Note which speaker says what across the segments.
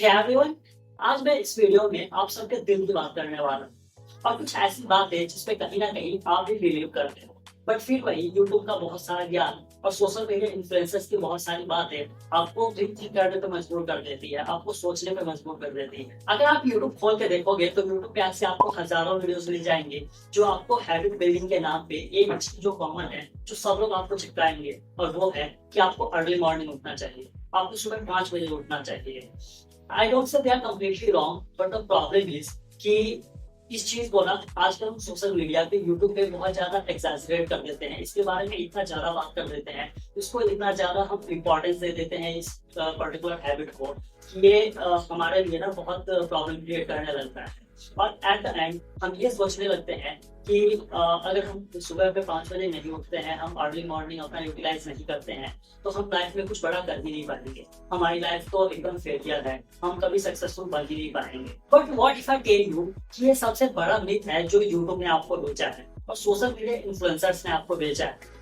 Speaker 1: Hey everyone, आज मैं इस वीडियो में आप सबके दिल की बात करने वाला हूँ और कुछ ऐसी बात है जिसपे कहीं ना कहीं आप भी बिलीव करते हो, बट फिर वही यूट्यूब का बहुत सारा ज्ञान और सोशल मीडिया इन्फ्लुएंसर्स की बहुत सारी बातें आपको थिंक करने पे मजबूर कर देती है, आपको सोचने पे मजबूर कर देती है। अगर आप यूट्यूब खोल के देखोगे तो यूट्यूब पे ऐसे आपको हजारों वीडियोस मिल जाएंगे जो आपको हैबिट बिल्डिंग के नाम पे एक चीज जो कॉमन है, जो सब लोग आपको चिपकाएंगे, और वो है कि आपको अर्ली मॉर्निंग उठना चाहिए, आपको सुबह 5 बजे उठना चाहिए। I don't say they are completely wrong, but the problem is कि इस चीज को ना आजकल हम सोशल मीडिया पे यूट्यूब पे बहुत ज्यादा एक्सैजरेट कर देते हैं, इसके बारे में इतना ज्यादा बात कर देते हैं, इसको इतना ज्यादा हम इम्पोर्टेंस दे देते हैं इस पर्टिकुलर हैबिट को कि ये हमारे लिए ना बहुत प्रॉब्लम क्रिएट करने लगता है। और एट द एंड हम ये सोचने लगते हैं कि अगर हम सुबह पे 5 बजे नहीं उठते हैं, हम अर्ली मॉर्निंग अपना यूटिलाइज नहीं करते हैं, तो हम लाइफ में कुछ बड़ा कर ही नहीं पाएंगे, हमारी लाइफ तो एकदम फेलियर है, हम कभी सक्सेसफुल बन ही नहीं पाएंगे। But what if I tell you कि ये सबसे बड़ा मिथ है जो यूट्यूब ने आपको बेचा है और सोशल मीडिया इन्फ्लुएंसर्स ने आपको बेचा है।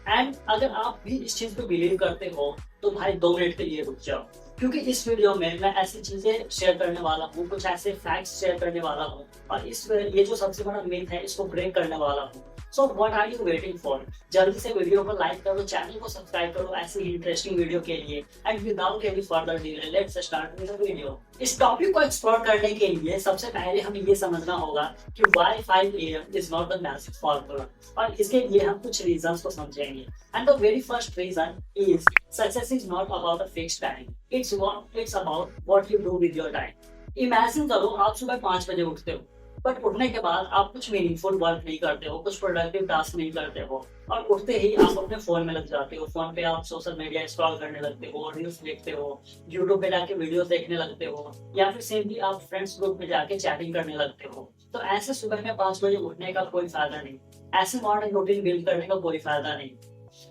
Speaker 1: एंड अगर आप भी इस चीज को बिलीव करते हो तो भाई 2 मिनट के लिए रुक जाओ, क्योंकि इस वीडियो में मैं ऐसी चीजें शेयर करने वाला हूँ, कुछ ऐसे फैक्ट्स शेयर करने वाला हूँ और ये जो सबसे बड़ा मिथ है इसको ब्रेक करने वाला हूँ। So what are you waiting for? जल्दी से वीडियो को लाइक करो, चैनल को सब्सक्राइब करो ऐसे ही इंटरेस्टिंग वीडियो के लिए। And without any further delay let's start with the video. इस टॉपिक को एक्सप्लोर करने के लिए सबसे पहले हमें ये समझना होगा कि why 5 AM is not the magic formula, और इसके लिए हम कुछ रीजंस को समझेंगे। And the very first reason is success is not about a fixed time, it's about what you do with your time. Imagine करो आप सुबह 5 बजे उठते हो, बट उठने के बाद आप कुछ मीनिंगफुल वर्क नहीं करते हो, कुछ प्रोडक्टिव टास्क नहीं करते हो, और उठते ही आप अपने फोन में लग जाते हो। फोन पे आप सोशल मीडिया स्क्रॉल करने लगते हो, रील्स देखते हो, यूट्यूब पे जाके वीडियोस देखने लगते हो, या फिर सिंपली आप फ्रेंड्स ग्रुप में जाके चैटिंग करने लगते हो। तो ऐसे सुबह में 5 बजे उठने का कोई फायदा नहीं, ऐसे मॉर्निंग रूटीन बिल्ड करने का कोई फायदा नहीं।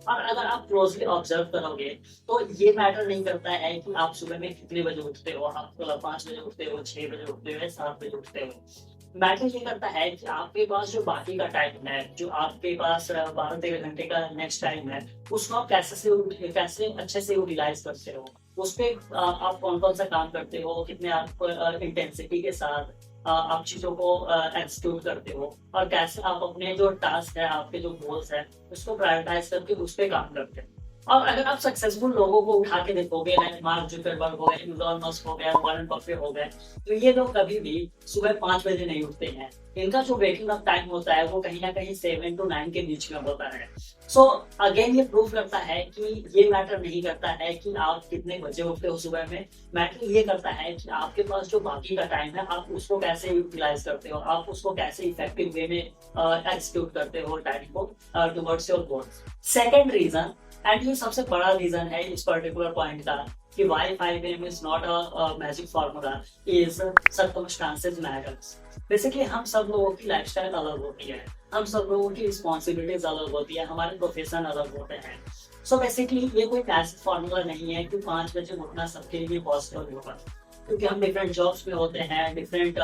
Speaker 1: और अगर आप क्लोजली ऑब्जर्व करोगे तो ये मैटर नहीं करता है कि आप सुबह में कितने बजे उठते हो, आप 5 बजे उठते हो, 6 बजे उठते हो या 7 बजे उठते हो। मैटर ये करता है कि आपके पास जो बाकी का टाइम है, जो आपके पास 12-13 घंटे का नेक्स्ट टाइम है, उसको आप कैसे अच्छे से यूटिलाइज करते हो, उस पर आप कौन कौन सा काम करते हो, कितने आप इंटेंसिटी के साथ आप चीजों को एक्सिक्यूट करते हो, और कैसे आप अपने जो टास्क है, आपके जो गोल्स है, उसको प्रायोरिटाइज करके उस पर काम करते हो। और अगर आप सक्सेसफुल लोगों को उठा के देखोगे, लाइक मार्क जुकरबर्ग हो गए, इलॉन मस्क हो गया, वॉरेन बफेट हो गए, तो ये लोग कभी भी सुबह 5 बजे नहीं उठते हैं। इनका जो वेकिंग अप टाइम होता है वो कहीं ना कहीं 7 to 9 के बीच में होता है। सो अगेन ये प्रूव करता है कि ये मैटर नहीं करता है कि आप कितने बजे उठते हो सुबह में, मैटर ये करता है कि आपके पास जो बाकी का टाइम है आप उसको कैसे यूटिलाइज करते हो, आप उसको कैसे इफेक्टिव वे में एक्सिक्यूट करते हो टाइम को towards your goals. Second reason, and ये सबसे बड़ा रीजन है इस पर्टिकुलर पॉइंट का कि why 5 AM is not a magic formula is circumstances matters। Basically हम सब लोगों की लाइफस्टाइल अलग होती है, हम सब लोगों की रिस्पॉन्सिबिलिटीज अलग होती है, हमारे प्रोफेशन अलग होते हैं। सो बेसिकली ये कोई मैजिक फॉर्मूला नहीं है कि 5 बजे उठना सबके लिए पॉसिबल होगा, क्योंकि हम डिफरेंट जॉब्स में होते हैं, डिफरेंट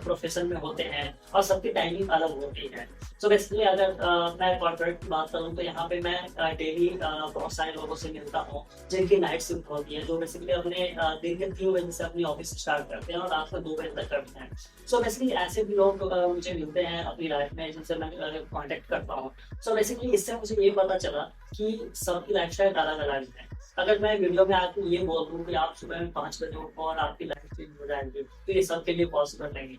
Speaker 1: प्रोफेशन में होते हैं और सबकी टाइमिंग अलग होती है। सो बेसिकली अगर मैं कॉर्पोरेट की बात करूँ तो यहाँ पे मैं डेली बहुत सारे लोगों से मिलता हूँ जिनकी नाइट शिफ्ट होती है, जो बेसिकली अपने दिन के 3 बजे से अपनी ऑफिस स्टार्ट करते हैं और रात को 2 बजे तक करते हैं। सो बेसिकली ऐसे भी लोग मुझे मिलते हैं अपनी लाइफ में जिनसे मैं कॉन्टेक्ट करता हूँ। सो बेसिकली इससे मुझे ये पता चला कि सबकी लाइफ स्टाइल अलग अलग है। अगर मैं वीडियो में आके ये बोल दूँ कि आप सुबह में 5 बजे उठो और आपकी लाइफ चेंज हो जाएगी, तो ये सबके लिए पॉसिबल नहीं।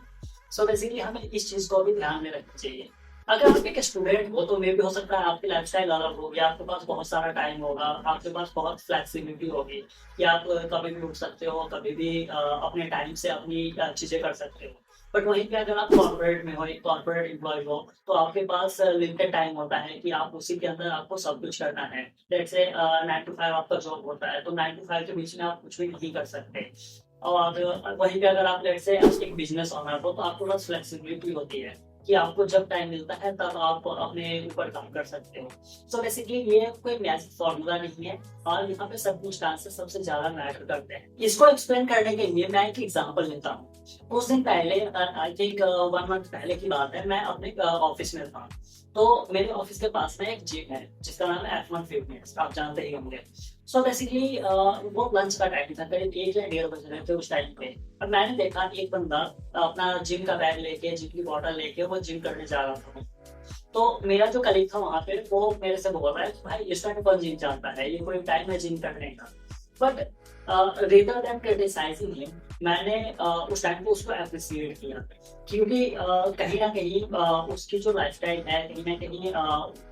Speaker 1: सो बेसिकली हमें इस चीज को भी ध्यान में रखना चाहिए। अगर आप एक स्टूडेंट हो तो मे भी हो सकता है आपकी लाइफस्टाइल अलग होगी, आपके पास बहुत सारा टाइम होगा, आपके पास बहुत फ्लेक्सिबिलिटी होगी कि आप कभी भी उठ सकते हो, कभी भी अपने टाइम से अपनी चीजें कर सकते हो। बट वहीं पे अगर आप कॉर्पोरेट में हो, एक कॉर्पोरेट एम्प्लॉय हो, तो आपके पास लिमिटेड टाइम होता है कि आप उसी के अंदर आपको सब कुछ करना है। जैसे 9 to 5 आपका जॉब होता है, तो 9 to 5 के बीच में आप कुछ भी नहीं कर सकते। और वहीं पे अगर आप लेट से एक बिजनेस ओनर हो तो आपके पास फ्लेक्सिबिलिटी होती है कि आपको जब टाइम मिलता है तब आप अपने ऊपर काम कर सकते हो। सो बेसिकली ये कोई मैजिक फॉर्मूला नहीं है और यहाँ पे सब कुछ सबसे ज्यादा मैटर करते हैं। इसको एक्सप्लेन करने के लिए मैं एक एग्जांपल लेता हूँ। उस दिन पहले आई थिंक 1 मंथ पहले की बात है, मैं अपने ऑफिस में था। तो मेरे ऑफिस के पास में एक जिम है जिसका नाम है F1 फिटनेस, आप जानते ही होंगे। सो बेसिकली वो लंच का टाइम था, करीब 1 या डेढ़ बज रहे थे उस टाइम पे। और मैंने देखा एक बंदा अपना जिम का बैग लेके, जिम की बॉटल लेके वो जिम करने जा रहा था। तो मेरा जो कलीग था वहाँ पे, वो मेरे से बोल रहा है कि भाई इस टाइम कौन जिम जाता है, ये कोई टाइम है जिम करने का। But rather than criticising him, मैंने उस टाइम पे उसको एप्रिशिएट किया, क्योंकि कहीं ना कहीं उसकी जो लाइफस्टाइल है, कहीं ना कहीं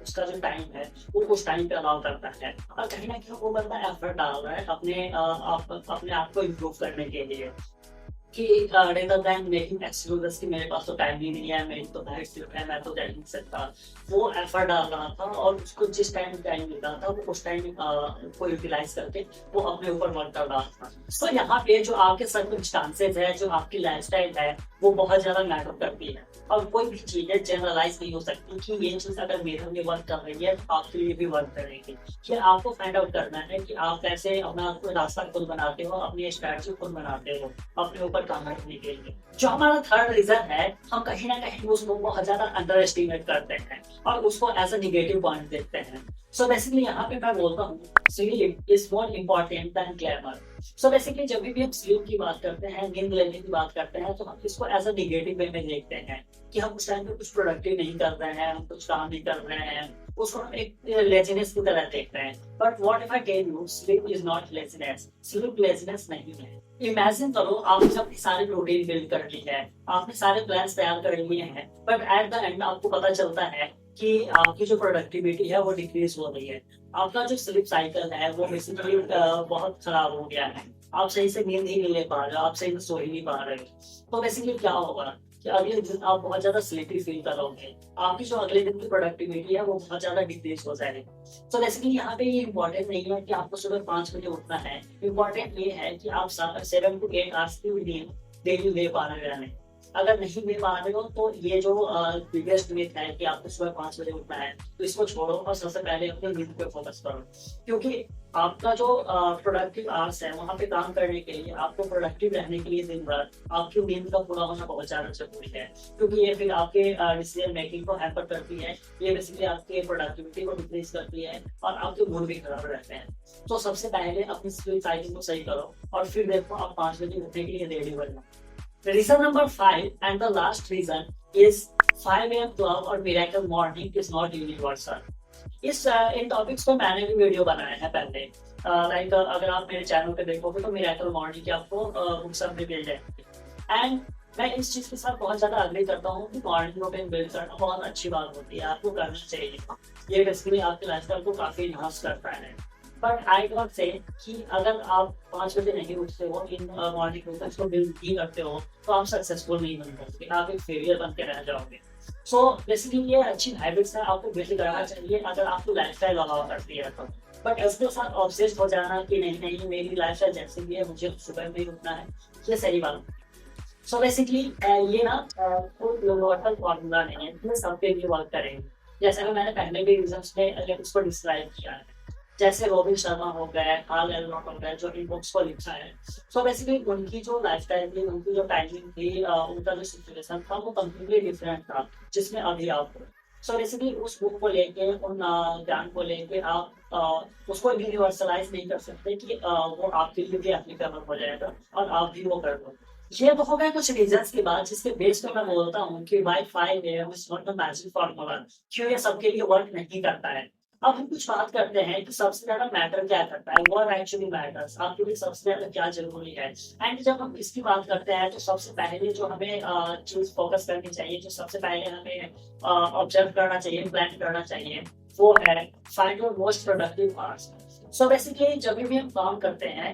Speaker 1: उसका जो टाइम है वो उस टाइम पे अलाउ करता है, और कहीं ना कहीं वो बंदा एफर्ट डाल रहा है अपने आप को इम्प्रूव करने के लिए। कि रेदर देन मेकिंग एक्सक्यूजेस कि मेरे पास तो टाइम ही नहीं है, मेरी तो नाइट शिफ्ट है, मैं तो जा नहीं सकता। वो एफर्ट डाल रहा था, और उसको जिस टाइम टाइम मिल रहा था वो उस टाइम को यूटिलाइज करके वो अपने ऊपर वर्क कर रहा था। तो यहाँ पे जो आपके सर्कमस्टांसेस है, जो आपकी लाइफस्टाइल है, वो बहुत ज्यादा मैटर करती है। और कोई भी चीज है जनरलाइज नहीं हो सकती कि ये चीज अगर मेरे लिए वर्क कर रही है तो आपके लिए भी वर्क करेगी। कि आपको फाइंड आउट करना है कि आप कैसे अपना रास्ता खुद बनाते हो, अपनी स्ट्रैटेजी खुद बनाते हो अपने ऊपर काम करने के लिए। जो हमारा थर्ड रीजन है, हम कहीं ना कहीं उसको बहुत ज्यादा अंडर एस्टिमेट करते हैं और उसको एज अ निगेटिव पॉइंट देखते हैं। सो बेसिकली यहाँ पे मैं बोलता हूँ sleep is more important then glamour. So basically जब भी हम स्लीप की बात करते हैं, नींद लेने की बात करते हैं, तो हम इसको एज अ निगेटिव वे में देखते हैं कि हम उस टाइम पे कुछ प्रोडक्टिव नहीं कर रहे हैं, हम कुछ काम नहीं कर रहे हैं, उसको हम एक लेजीनेस की तरह देखते हैं। But what if I tell you sleep is not laziness, sleep laziness नहीं है। इमेजिन करो आपने अपनी सारी रूटीन बिल्ड कर ली है, आपने सारे प्लान्स तैयार कर लिए हैं, बट एट द एंड आपको पता चलता है कि आपकी जो प्रोडक्टिविटी है वो डिक्रीज हो रही है। आपका जो स्लीप साइकिल है वो बेसिकली बहुत खराब हो गया है। आप सही से नींद ही नहीं ले पा रहे हो, आप सही से सो ही नहीं पा रहे हो। तो बेसिकली क्या होगा कि अगले दिन आप बहुत ज्यादा स्लीपी फील करोगे, आपकी जो अगले दिन की प्रोडक्टिविटी है वो बहुत ज्यादा डिक्रीज हो जाएगी। तो बेसिकली यहाँ पे ये इम्पोर्टेंट नहीं है कि आपको सुबह 5 बजे उठना है, इम्पोर्टेंट ये है कि आप 7 to 8 आवर्स की नींद डेली ले पा रहे हैं। अगर नहीं ले पा रहे हो तो ये जो बिगेस्ट मिथ है कि आपको सुबह 5 बजे उठना है, तो इसको छोड़ो और सबसे पहले अपनी नींद पे फोकस करो। क्योंकि आपका जो प्रोडक्टिव आवर्स है वहाँ पे काम करने के लिए, आपको प्रोडक्टिव रहने के लिए दिन भर आपकी नींद का पूरा होना बहुत ज्यादा जरूरी है। क्योंकि ये फिर आपके डिसीजन मेकिंग को हैम्पर करती है, ये बेसिकली आपकी प्रोडक्टिविटी को डिक्रीज करती है और आपके मूड भी खराब रहते हैं। तो सबसे पहले अपनी स्लीप साइकिल को सही करो और फिर देखो आप 5 बजे उठने के लिए रेडी बनना। Reason number 5 and the last reason is 5 a.m. club और miracle morning is not universal. In topics पे मैंने भी वीडियो बनाया है पहले। लाइक अगर आप मेरे चैनल पे देखोगे तो मिरेकल मॉर्निंग की आपको बुक्स सब भी मिल जाएंगी। एंड मैं इस चीज के साथ बहुत ज्यादा अग्री करता हूँ कि मॉर्निंग रूटीन बिल्ड करना बहुत अच्छी बात होती है, आपको करना चाहिए। ये बेसिकली आपके लाइफस्टाइल को काफी इन्हांस करता है। बट आई डोंट से कि अगर आप 5 बजे नहीं उठते हो, इन मॉर्निंग रूटीन्स को बिल्ड नहीं करते हो, तो आप सक्सेसफुल नहीं बन पाओगे, आप एक फेलियर बन के रह जाओगे। सो बेसिकली ये अच्छी हैबिट्स है, आपको बिल्ड करना चाहिए अगर आपको लाइफस्टाइल अलाउ करती है तो। बट इसके साथ ऑब्सेस्ड हो जाना कि नहीं नहीं मेरी लाइफस्टाइल जैसे भी है मुझे सुबह में ही उठना है, ये सही बात नहीं। सो बेसिकली ये ना कोई यूनिवर्सल फॉर्मूला नहीं है, इसमें सबके लिए वर्क करेंगे। जैसे कि मैंने पहले भी रीजंस में उसको डिस्क्राइब किया है, जैसे रॉबिन शर्मा हो गए, कार्ल एल्नॉट हो गए, जो इन बुक्स को लिखा है। सो बेसिकली उनकी जो लाइफस्टाइल थी, उनकी जो टाइमिंग थी, उनका जो सिचुएशन था वो कम्प्लीटली डिफरेंट था जिसमें अभी आप हो। सो बेसिकली उस बुक को लेके, उन ज्ञान को लेके आप उसको यूनिवर्सलाइज नहीं कर सकते कि वो आपके लिए भी एप्लीकेबल हो जाएगा और आप भी वो कर लो। ये तो हो गए कुछ रीजंस के बाद जिसके बेस पे मैं बोलता हूँ कि why 5 AM is not the magic formula, क्यों ये सबके लिए वर्क नहीं करता है। अब हम कुछ बात करते हैं कि सबसे ज्यादा मैटर क्या करता है, व्हाट एक्चुअली मैटर्स, आपके लिए सबसे ज्यादा क्या जरूरी है। एंड जब हम इसकी बात करते हैं तो सबसे पहले जो हमें चीज फोकस करनी चाहिए, जो सबसे पहले हमें ऑब्जर्व करना चाहिए, प्लान करना चाहिए, वो है find your most productive hours. So basically जब भी हम काम करते हैं,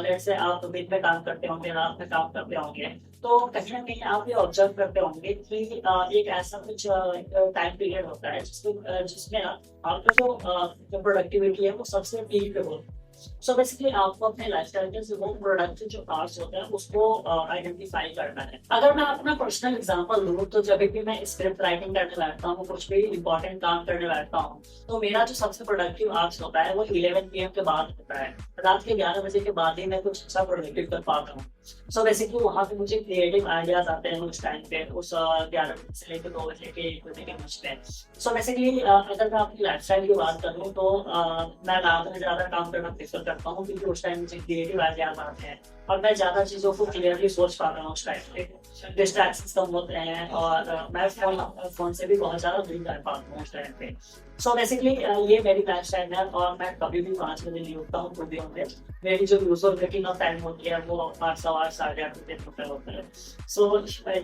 Speaker 1: लेट्स से आप दिन में काम करते होंगे, रात में काम करते होंगे, तो कहीं ना कहीं आप ये ऑब्जर्व करते होंगे कि एक ऐसा कुछ टाइम पीरियड होता है जिसमें आपका जो प्रोडक्टिविटी है वो सबसे पीक पे हो। सो बेसिकली आपको अपने लाइफस्टाइल के वो प्रोडक्टिव जो पार्ट्स होते हैं उसको आइडेंटिफाई करना है। अगर मैं अपना पर्सनल एग्जांपल दूं तो जब भी मैं स्क्रिप्ट राइटिंग करने बैठता हूँ, कुछ भी इंपॉर्टेंट काम करने बैठता हूँ, तो मेरा जो सबसे प्रोडक्टिव आवर्स होता है वो 11 PM के बाद होता है। रात के 11 बजे के बाद ही मैं कुछ अच्छा प्रोडक्टिव कर पाता हूँ। सो बेसिकली वहाँ पे मुझे क्रिएटिव आइडियाज आते हैं उस टाइम पे, उस 11 बजे से लेकर 2 बजे के 1 बजे के बीच में। सो बेसिकली अगर मैं अपनी लाइफस्टाइल की बात करूँ तो मैं रात में ज़्यादा काम करना प्रेफर करता हूँ, क्योंकि उस टाइम मुझे क्रिएटिव आइडियाज आते हैं और मैं ज़्यादा चीज़ों को क्लियरली सोच पाता हूँ उस टाइम पे। डिस्ट्रैक्शंस कम होते हैं और मैं फ़ोन से भी बहुत ज़्यादा दूर रह पाता हूँ उस टाइम पे। सो बेसिकली ये मेरी लाइफस्टाइल है और मैं कभी भी 5 बजे नहीं उठता हूँ पूरे दिन में। मेरी जो यूजुअल वेकिंग ऑफ टाइम होती है वो 8 सवा 8 साढ़े 8 बजे तक होता है। सो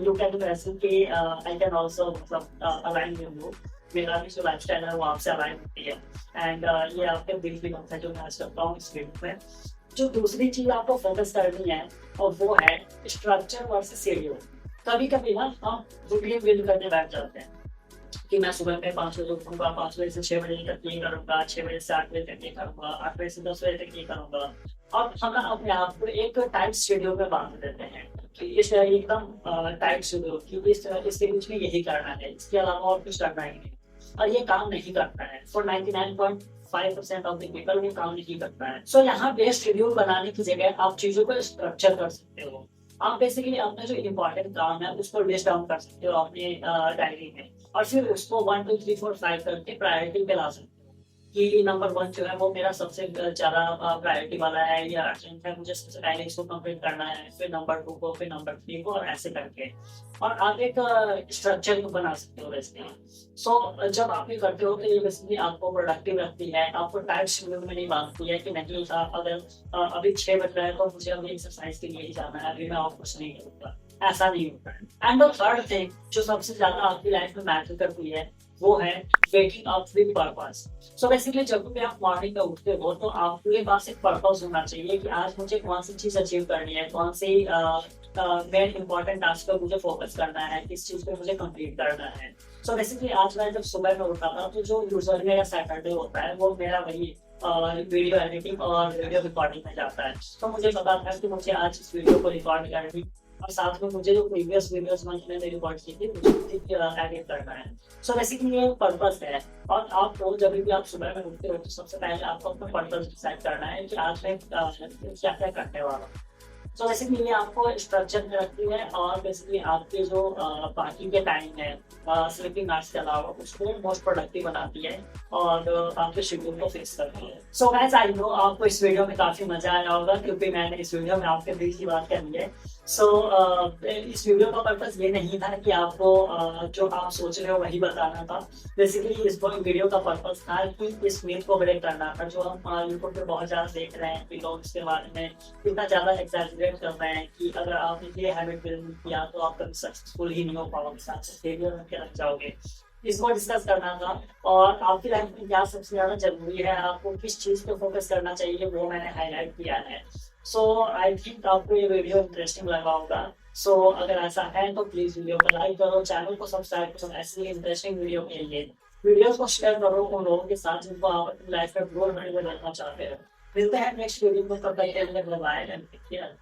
Speaker 1: यू कैन इमेजिन कि आई कैन आल्सो मतलब अलाइन विद यू। मेरा भी जो लाइफस्टाइल है वो आपसे अलाइन होती है एंड ये आपके दिल की बात है जो मैं आज करता हूँ इस वीडियो में। जो दूसरी चीज आपको फोकस करनी है और वो है स्ट्रक्चर वर्सेस शेड्यूल। कभी कभी ना हम रूटीन बिल्ड करने बैठ जाते हैं कि मैं सुबह में 5 बजे उठूंगा, 5 बजे से 6 बजे तक ये करूंगा, 6 बजे से 8 बजे तक ये करूंगा, 8 बजे से 10 बजे तक ये करूंगा। और हम ना अपने आप को एक टाइट शेड्यूल में बांध देते हैं कि इस एकदम टाइट शेड्यूल कि इसके बीच में यही करना है, इसके अलावा और कुछ करना ही नहीं। और ये काम नहीं करता है फॉर 99.5% ऑफ द पीपल, ये काम नहीं करता है। सो यहाँ पे शेड्यूल बनाने की जगह आप चीजों को स्ट्रक्चर कर सकते हो। आप बेसिकली अपना जो इम्पोर्टेंट काम है उसको लिस्ट डाउन कर सकते हो अपनी डायरी में और फिर उसको 1 2 3 4 5 करके प्रायोरिटी पे ला सकते हो कि नंबर 1 जो है वो मेरा सबसे ज़्यादा प्रायोरिटी वाला है या अर्जेंट है, मुझे सबसे पहले इसको कंप्लीट करना है, फिर नंबर 2 को, फिर नंबर 3 को और ऐसे करके। और आप एक स्ट्रक्चर बना सकते हो बेसिकली। सो जब आप ये करते हो तो ये बेसिकली आपको प्रोडक्टिव रखती है, आपको टाइम शेड्यूल में नहीं बांधती है कि नहीं अगर अभी 6 बज रहा है तो मुझे अभी एक्सरसाइज के लिए ही जाना है, अभी मैं और कुछ नहीं करूँगा, ऐसा नहीं होता है। एंड द थर्ड थिंग जो सबसे ज़्यादा आपकी लाइफ में मैटर करती है वो है waking up with purpose. So basically जब भी आप मॉर्निंग में उठते हो तो आपके पास एक पर्पस होना चाहिए कि आज मुझे कौन सी चीज अचीव करनी है, कौन सी मेन इंपॉर्टेंट टास्क पर मुझे फोकस करना है, किस चीज पे मुझे कंप्लीट करना है। सो बेसिकली आज मैं जब सुबह में उठा था तो जो यूजुअली मेरा सैटरडे होता है वो मेरा वही वीडियो एडिटिंग और वीडियो रिकॉर्डिंग में जाता है। तो मुझे पता था कि मुझे आज इस वीडियो को रिकॉर्ड करनी और साथ में मुझे जो प्रीवियस वीडियोस मैंने रिकॉर्ड की थी मुझे एडिट करना है। सो बेसिकली ये पर्पस है। और आपको जब भी आप सुबह में उठते हो तो सबसे पहले आपको अपना पर्पस डिसाइड करना है कि आज मैं क्या क्या करने वाला हूँ। सो बेसिकली ये आपको स्ट्रक्चर में रखती है और बेसिकली आपके जो बाकी के टाइम है स्लीपिंग आवर्स के अलावा उसको मोस्ट प्रोडक्टिव बनाती है और आपके शेड्यूल को फिक्स करती है। सो गाइस आई नो आपको इस वीडियो में काफी मजा आया होगा क्योंकि मैंने इस वीडियो में आपके दिल की बात करनी है। सो इस वीडियो का पर्पस ये नहीं था कि आपको जो आप सोच रहे हो वही बताना था। बेसिकली इस वीडियो का पर्पस था कि इस मीथ को ब्रेक करना था जो हम यूट्यूब पे बहुत ज्यादा देख रहे हैं कि लोग इसके बारे में इतना ज्यादा एग्जैजरेट कर रहे हैं कि अगर आपने ये हैबिट बिल्ड किया तो आप कभी सक्सेसफुल ही नहीं हो पाओगे, फेलियर में रख जाओगे। इसको डिस्कस करना था और आपकी लाइफ में क्या सबसे ज्यादा जरूरी है, आपको किस चीज पे फोकस करना चाहिए वो मैंने हाईलाइट किया है। सो आई थिंक आपको ये वीडियो इंटरेस्टिंग लगा होगा। सो अगर ऐसा है तो प्लीज वीडियो को लाइक करो, चैनल को सब्सक्राइब करो ऐसी इंटरेस्टिंग वीडियो के लिए। वीडियो को शेयर करो उन लोगों के साथ जिनको आप अपनी लाइफ में ग्रो करना चाहते हो। मिलते हैं नेक्स्ट वीडियो में, तब तक के लिए बाय एंड टेक केयर।